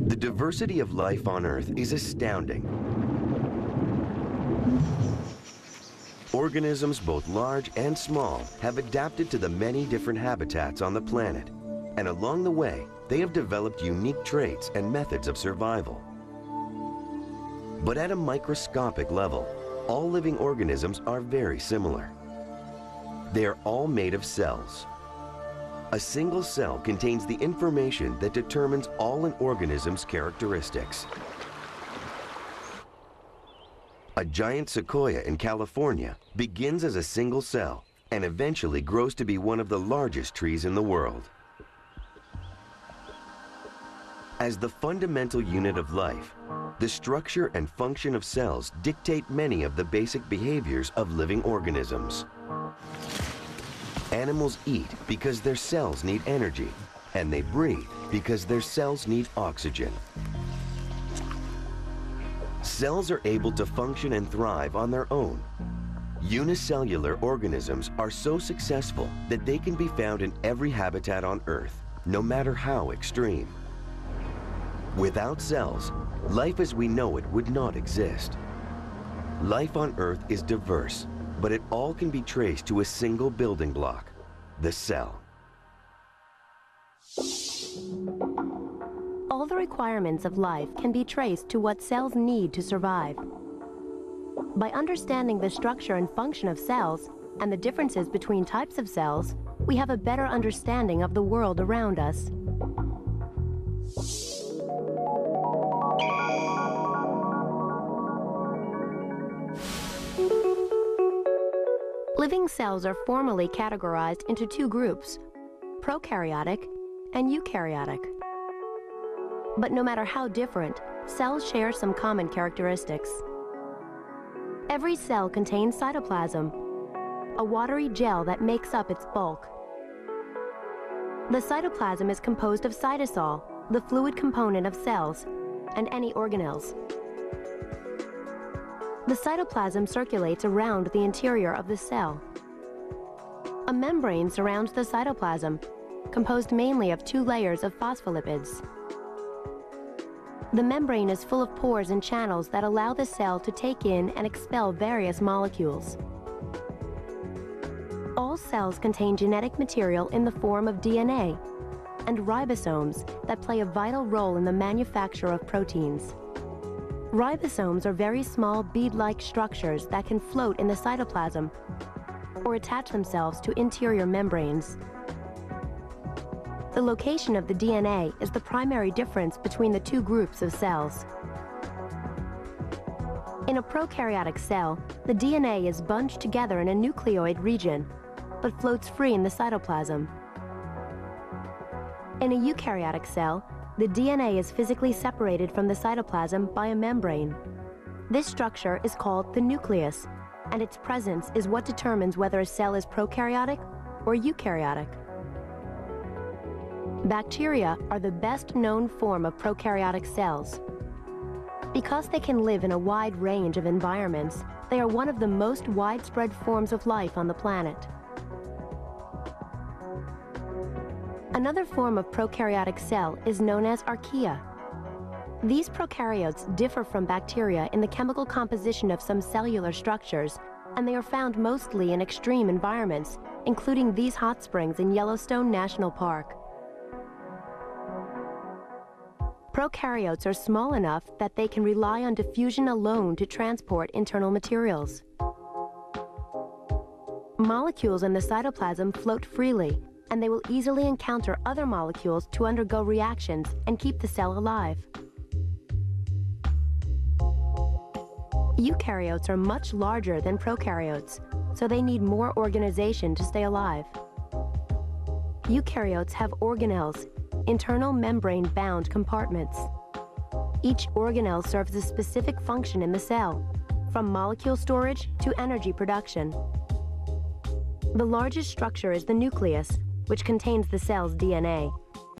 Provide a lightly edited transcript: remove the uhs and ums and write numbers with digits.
The diversity of life on Earth is astounding. Organisms both large and small have adapted to the many different habitats on the planet, and along the way, they have developed unique traits and methods of survival. But at a microscopic level, all living organisms are very similar. They are all made of cells. A single cell contains the information that determines all an organism's characteristics. A giant sequoia in California begins as a single cell and eventually grows to be one of the largest trees in the world. As the fundamental unit of life, the structure and function of cells dictate many of the basic behaviors of living organisms. Animals eat because their cells need energy, and they breathe because their cells need oxygen. Cells are able to function and thrive on their own. Unicellular organisms are so successful that they can be found in every habitat on Earth, no matter how extreme. Without cells, life as we know it would not exist. Life on Earth is diverse, but it all can be traced to a single building block, the cell. All the requirements of life can be traced to what cells need to survive. By understanding the structure and function of cells and the differences between types of cells, we have a better understanding of the world around us. Living cells are formally categorized into two groups, prokaryotic and eukaryotic. But no matter how different, cells share some common characteristics. Every cell contains cytoplasm, a watery gel that makes up its bulk. The cytoplasm is composed of cytosol, the fluid component of cells, and any organelles. The cytoplasm circulates around the interior of the cell. A membrane surrounds the cytoplasm, composed mainly of two layers of phospholipids. The membrane is full of pores and channels that allow the cell to take in and expel various molecules. All cells contain genetic material in the form of DNA and ribosomes that play a vital role in the manufacture of proteins. Ribosomes are very small bead-like structures that can float in the cytoplasm or attach themselves to interior membranes. The location of the DNA is the primary difference between the two groups of cells. In a prokaryotic cell, the DNA is bunched together in a nucleoid region, but floats free in the cytoplasm. In a eukaryotic cell, the DNA is physically separated from the cytoplasm by a membrane. This structure is called the nucleus, and its presence is what determines whether a cell is prokaryotic or eukaryotic. Bacteria are the best known form of prokaryotic cells. Because they can live in a wide range of environments, they are one of the most widespread forms of life on the planet. Another form of prokaryotic cell is known as archaea. These prokaryotes differ from bacteria in the chemical composition of some cellular structures, and they are found mostly in extreme environments, including these hot springs in Yellowstone National Park. Prokaryotes are small enough that they can rely on diffusion alone to transport internal materials. Molecules in the cytoplasm float freely, and they will easily encounter other molecules to undergo reactions and keep the cell alive. Eukaryotes are much larger than prokaryotes, so they need more organization to stay alive. Eukaryotes have organelles, internal membrane-bound compartments. Each organelle serves a specific function in the cell, from molecule storage to energy production. The largest structure is the nucleus, which contains the cell's DNA.